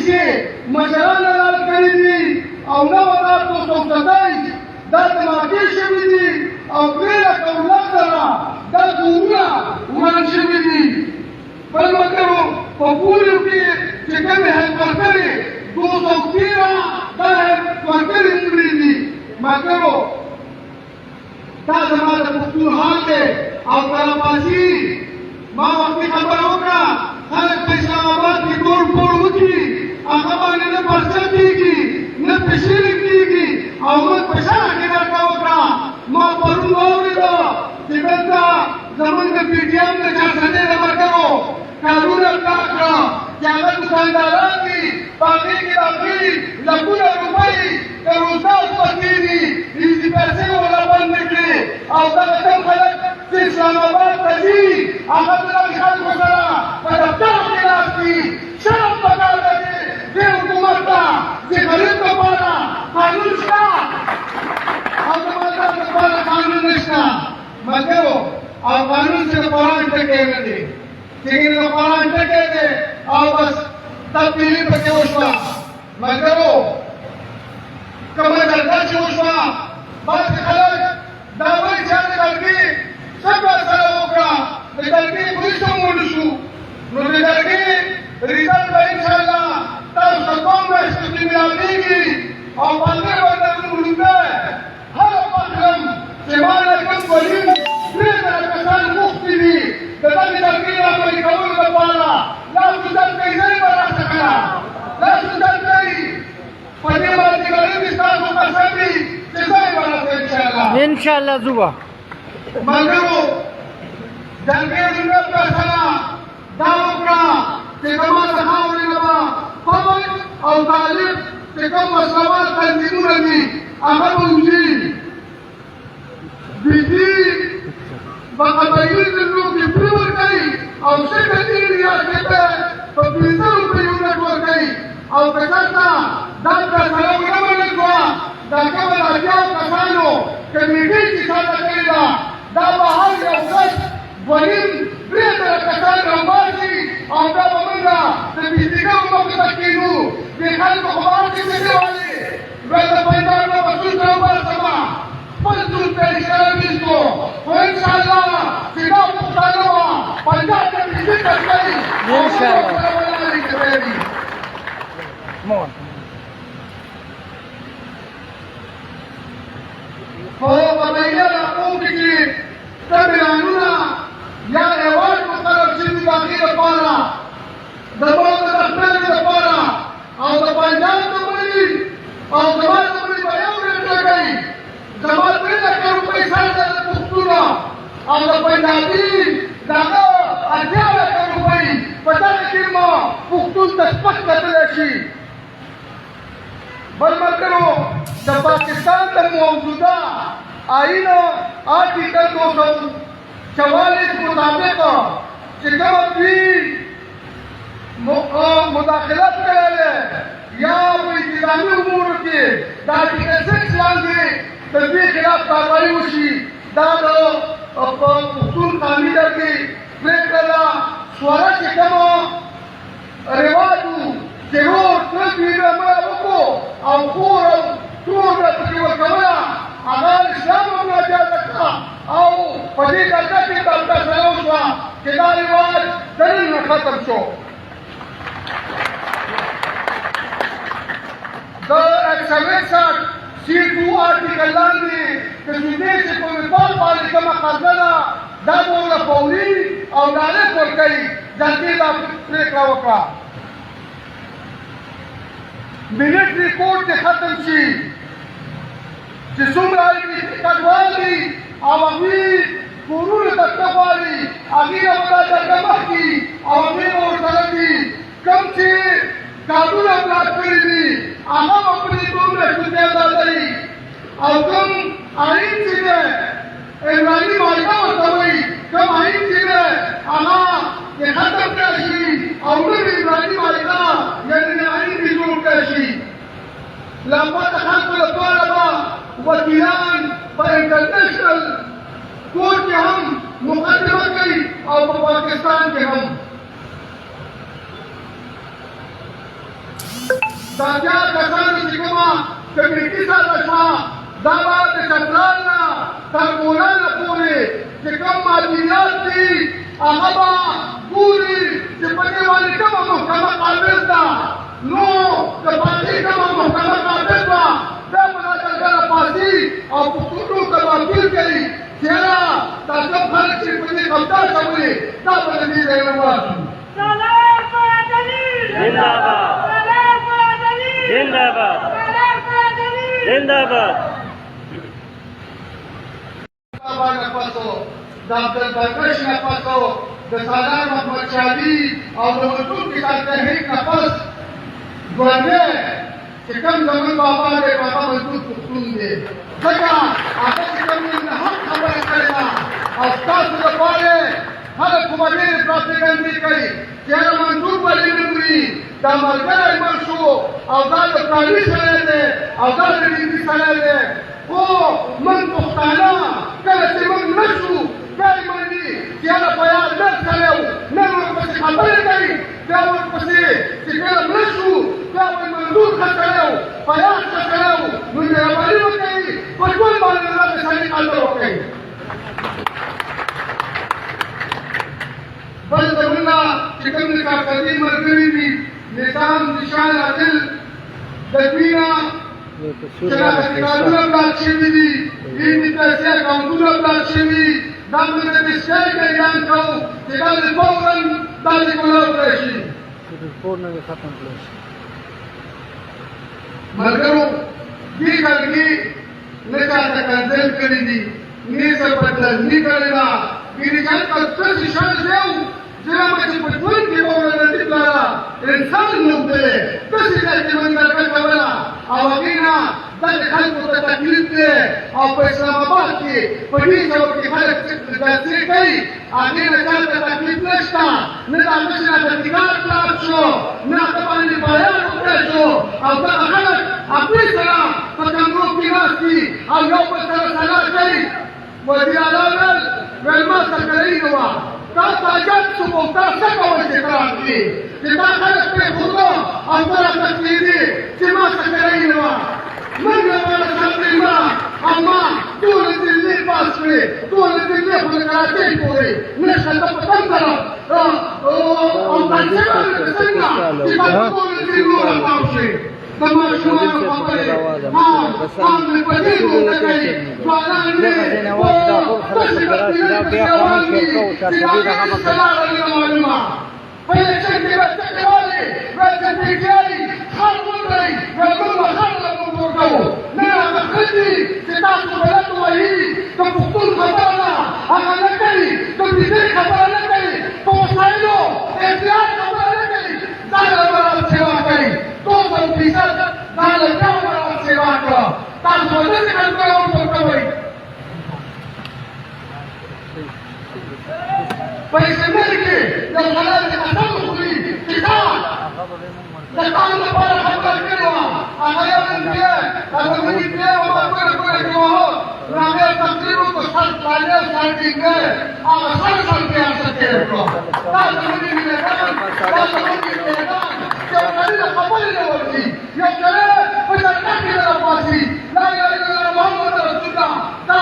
چې مشران اعلان کړي دي او 9227 دا دماغي شوي دي او 3,00,000 دا کورونه وران شوي دي. بل ملګرو په پولیو کې چې کومې هلکرکرې 213 دا هلکرکرې نیولې دي. ملګرو دا زما د پښتون حال دی او کلپاسي ما وختي خبره وکړه خلک په اسلام آباد کې ټول پوړ وکړي هغه باندې نه پرچه کېږي نه پیسې کېږي او موږ په شا کې درته وکړه. ما پرون واورېده چې دلته زمونږ د پي ټي ایم د چارسدې د ملګرو کارونه اطلاع کړه چې هغه دوکانداران دي په هغې کې د هغوی لکونه روپۍ د روزګار پرتې دي هیڅ پیسې ورله بندې کړې او دغه کوم خلک چې اسلام آباد ته ځي هغه د دغې خلکو سره په دفترو کې ناست دي. شرم پکار ده دې حکومت ته چې غریب لپاره قانون شته او د مالدار لپاره قانون نشته. ملګرو او قانون چې د قرآن ټکی نه دی چې د قرآن ټکی دی او بس تبدیلي پکې وشوه. ملګرو کومه جرګه چې وشوه بعضې خلک دا وایي چې د جرګې څه فیصله وکړه د جرګې پولیسو موډ شو نو د جرګې ریزلټ به انشاءالله تاسو ته کوم میاشتو کې میلاویږي او باندې به درته وړاندې هره پخلم چې ما نه کوم ولیم 3,000 کسان مفتي دي د دغې جرګې رامنې کولو لپاره لاس اوچت کوي نه یې به راسه کړه لاس اوچت کوي په دې باندې غریب ستاسو قسم وي چې ځای به راته انشاءالله ځو به. ملګرو جرګې زموږ فیصله دا وکړه چې زما د خاورې نه به قبر او طالب چې کوم مسلمان تنظیمونه دي هغه به وځي. دوی به قبایلي ځایونو کې پرې ورکوي او شکل یې ریاست ته په 15 روپۍ یونټ ورکوي او که چېرته دا فیصله ونه منل شوه دا کومه د اتیاو کسانو کمیټۍ چې چاته کړې ده دا به هر یو کس 2,500 کسان راباسي او دا به موږ د بېسېګرو مخې ته کښېنو. دې خلکو خو به هسې پسې والي ویل د پنجاب نه به سود راوباسمه خپل سود ته یې اشاره ویستو خو انشاءالله چې دا پښتانه به پنجاب ته بېسې کړي انشاءالله ولارې کوي. په قبایله علاقو کې چې څه میلانونه یا ایوارډ مقرر شوي د هغې لپاره د بل د دفترې لپاره او د پنجاب د بلې او زما د بلې به یو ډېر ټاکئ زما 3,00,000 روپۍ سره ده د پښتونه او د پنجابي د هغه 80,000 روپۍ په دغه کې ما پښتون ته سپک کتلی شي. بل ملګرو د پاکستان د موجوده آئین آرټیکل 244 مطابق چې کومه دوی مداخلت کړی دی یا په انتظامي امورو کې د آرټیکل 6 لاندې د دوی خلاف کاروايي وشي. دا د پښتون قومي جرګې پرېکړه ده. سواره چې کومه رواج و چې رور تل دوی به مړه وکړو او خور او ترور به پکې ورکوله هغه اسلام هم ناجایزه کړه او په دې جرګه کې دا فیصله وشوه چې دا رواج د نن نه ختم شو. د 161 C2 آرټیکل لاندې د سودې چې په مثال باندې کومه قرضه ده دا به ورله فوري او ډایرکټ ورکوي. جرګې دا پرېکړه وکړه ملټري کوډ دې ختم شي چې څومره کډوال دي او هغوی کورونو ته تګ غواړي هغوی به دا جرګه مخکې او هغوی به ورسره دي. کوم چې کارونه بلاک کړي دي هغه به په دې 2 میاشتو کې ازادوي او کوم آئین چې دی عمراني معاهده ورته وایي کوم آئین چې دی هغه یې ختم کړی شي او نوې عمراني معاهده یعنې آئین دې جوړ کړی شي. لامباده خلکو لپاره به وکیلان په انټرنیشنل کورټ کې هم مقدمه کوي او په پاکستان کې هم. دا بیا کسانو چې کومه کمیټي ساده شوه دا به د چترال نه تر بولانه پورې چې کوم معلومات دي هغه به ګوري چې په دې باندې کومه محکمه قابل ده نو د پارټي کومه محکمه قابل ده بیا به دا جرګه راپاڅي او پښتون ته به اپیل کوي چې یاره دا کوم خلک چې په دې قبضه شوي دا به د دې ځای نه وباسو. زنده‌باد زنده‌باد نه پسو د عبدالبرکش نه پسو د سالار محمد شادي او د ملتون کتاب تحریک نه پس ژوندی چې کوم زمونږ بابا دی بابا ملتون پښتون دی ځکه هغه چې کوم نه هم خبره کړې ده او ستاسو لپاره خلک خو به ډېرې پراپګنډې کوي چې هغه منظور ولې نه مري دا ملګری مړ شو او دا د پلاني سړی دی او دا د ډیګري سړی دی خو موږ پښتانه کله چې موږ نه شو بیا یې مني چې هغه په یاد نه سړی و نن ورپسې خبرې کوي بیا ورپسې چې کله مړه شو بیا وایي منظور ښه سړی و په یاد ښه سړی و نو مهرباني وکړئ په ژوند باندې الله د سړي قدر وکړئ. بل زمونږ چې کوم د کاکدي ملګري دي نظام نشان عادل د دوی نه چې هغه کارونه بلاک شوي دي دوی د پیسې اکاونټونه بلاک شوي دا موږ د دسکۍ اعلان کوو چې دا د فوراً دا د ګلاب راشي. ملګرو دې جرګې نه چاته کنسل کړي دي نه څه بدلني کړې ده ګیرجان په څه شان دی ځکه چې په ټول کې وګورئ د پلاره انسان نو دی تاسو چې موږ درکړه کوله او هغې نه دا د خلکو ته تکلیف دی او په اسلام آباد کې په دې ډول کې خلک داسې کوي هغې نه چاته تکلیف نشته نه د هغه چې اتحاد خلاف شو نه هغه باندې بیان وکړی شو او دغه خلک هغوی سره په کمرو کې ناست دي او یو بل سره سلا کوي. وزیر اعلی ویل ما سرګرۍ نه وه دا تاجت شو او تا څه کوئ چې ته راغلې چې دا خلک پرېښودو او ته راته کېدې چې ما سرګرۍ نه وه موږ لپاره سرګرۍ نه او ما ټولې دلې پاس کړې ټولې دلې خو د کراچۍ پورې نشته ته په کوم طرف او تاجت څنګه چې دا ټولې دلې راپاو شي د ماشومانو خبرې هم مې په دې ګوته کوي ځوانان مې داسې بیا روان دي چې دا مې سلاره نه معلومه په الیکشن کې به څه کوالې به څه پرېږدي خر ودرئ به موږ به خر له موږ ورکوو نه هغه ښه دي چې تاسو غلط وایي د پښتون خبره ده هغه نه کوي د بېدۍ خبره نه کوي په وسایلو احتیاط خبره نه کوي دا له برابر سیوا کوي 200% دا له چا برابر سیوا کړه تاسو داسې خلکو ورکوئ په اسمبلۍ کې یو خلک د قسم وخوري چې دا د قانون لپاره خبره کړې وه هغه یو انډیا هغه ملي انډیا هغه ګوره کې وه نو هغه یې تقریر وکړو سر پلانې او سر ټینګی هغه سر کې هر څه تېر کړو دا زموږ مینهګان دا زموږ مینهګان یو سړي د خبرې نه ورځي یو سړی په جرګه کې نه راپاڅي لا اله الا الله محمد رسول الله دا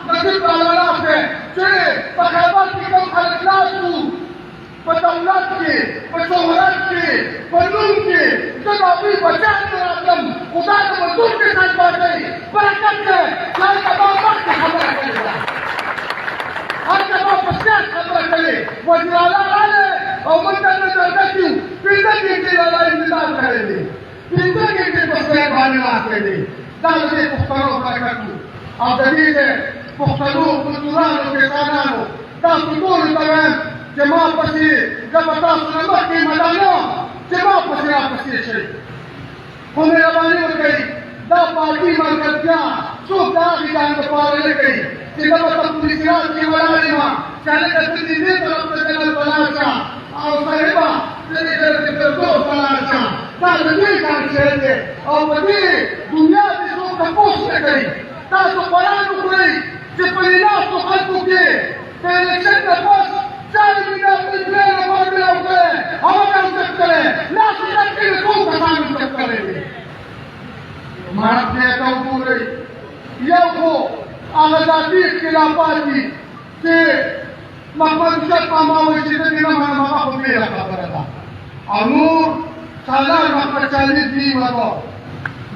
نصیب رالاف دی چې په خیبر کې کوم خلک ناست وو په دولت کې په شهرت کې په نوم کې زه د هغوی بچیان ته راتلم خو دا د مزدور کې ساج باچوي برکت دی چې هلته ما مخکې خبره کړې ده هلته ما په سیاست خبره کړې وزیر اعلی راغلی او موږ ته نه جرګه کې وو 15 ګنټې والا انتظار کړی دی 15 ګنټې په سپی باندې ناست دی دا د دې پښتنو برکت وو او د دې د پښتنو کلتورانو کسانانو تاسو ټولو ته وایم چې ما پسې زه به تاسو نه مخکې مدانه چې ما پسې راپسې شئ خو مهرباني وکړئ دا پارټي ملګرتیا څوک د هغې ځان دپاره نه کوي چې زه به په پولیسیات کې ولاړ یم چې هلکه ته دې دې طرف ته جنت ته لاړ شه او صاحبه ته دې فردوس ته لاړ شه دا د دې کار شی دی او په دې دنیا کې څوک تپوس نه کوي تاسو قرآن وګورئ چې په دې ناستو خلکو کې د الیکشن نه پس 4 میلیارډ روپۍ لپاره مې راوکړی هغه مې هم چک کړی لاس یې ډک کړي څو کسان مې چک کړی دي مړه پرې ته وګورئ یو خو هغه ذاتي اختلافات دي چې محمد حسین ماما وایي چې د دې نه منم هغه خو بېله خبره ده او نور سالار محمد چالیس دي وګو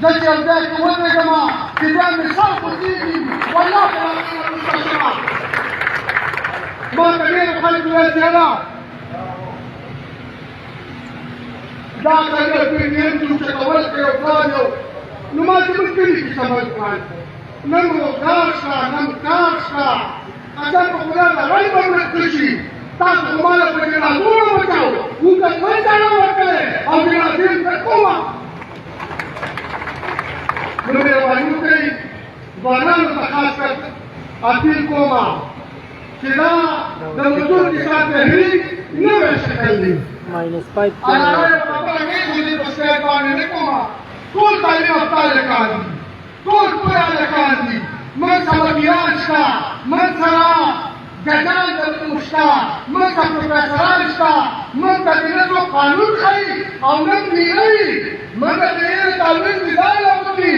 زه چې یو ځای کې ودرېږم چې بیا مې سر خوځېږي والله په هغې نه وروسته شمه ما ته ډېرو خلکو ویل چې یاره دا سړی پرېږدم چې کول کوي او کار یو نو ما چې موږ کلي کې سمل کړل نن روزګار شته نن کار شته قسم په خدای لړۍ به ورک شي تاسو خو ما له په جنازونه وکړو موږ خپل ځان ورکړی او جنازې زه کومه نو مهرباني وکړئ ځوانانو ته خاص کر اپیل کومه چې دا د مزدور کسان تحریک نوی شکل دی ټول تعلیم یافته هلکان دي ټول پوه هلکان دي موږ سره میران شته موږ سره ججان دلته شته موږ ته پروفیسران شته موږ ته د نظم قانون ښیي او نن میروي موږ د ډېر تعلیم مثال راوړي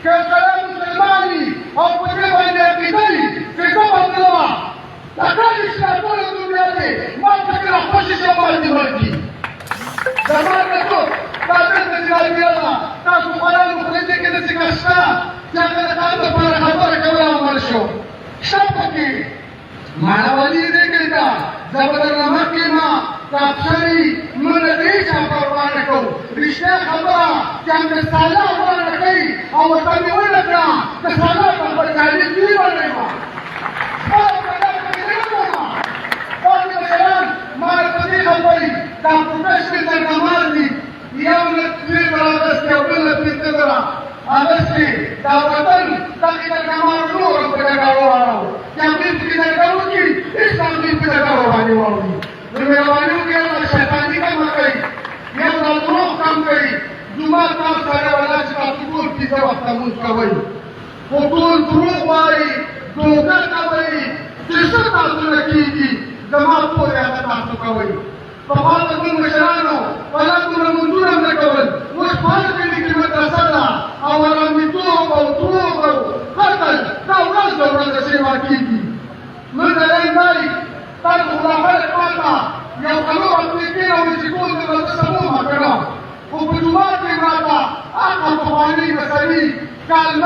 که یو سړی مسلمان وي او په دې باندې عقیده وي چې زه بدلوه دا ټول اسلامونه دنیا دی ما فکر خوشې شه باندې ورکړي زما کتو دا دلته جلالبیه ده تاسو قرآن خورئ دې کې داسې کس شته چې هغه د کار دپاره خبره کوله او مړ شو شته پکې معنولي دې کوي دا زه به درنه مخکې یم چاپ شوي موږ د هېچا پروا نه کوو رښتیا خبره چې همد سالار غوره کوي او ورته مې ونه کړه د سالار په خپل تعلیم دې ونه یم دا پروفیشنل ترجمان دي یو نه ترېدر اغوستې او بل نه ترېدر اغوستې دا وطن دغې ترجمان نور هم په ډګر وواړو چې هغوی پکې ډګر وکړي هېڅ هم دوی په ډګرو باندې واوړي نو مهرباني وکړئ یو ځل شیطاني کمه کوئ یو ځل دروغ کم کوئ جومات تاسو سره ولا چې تاسو ټول پنځه وخته لمونځ کوئ خو ټول دروغ وایي دوکه کوئ چې څه تاسو نه کېږي زما پورې هغه تاسو کوئ پخوا ته موږ مشرانو ولا دومره لمونځونه هم نه کول اوس په هر کلي کې مدرسه ده او ارامېتوب او دروغ او قتل دا ورځ به ورځ سیوا کېږي موږ د لاین دی تاسو خو دا خلک ماته یو څلور هفتې کېنولې چې ټول د مدرسه ومه کړه خو په جومات کې ماته هغه پخواني مسلې کال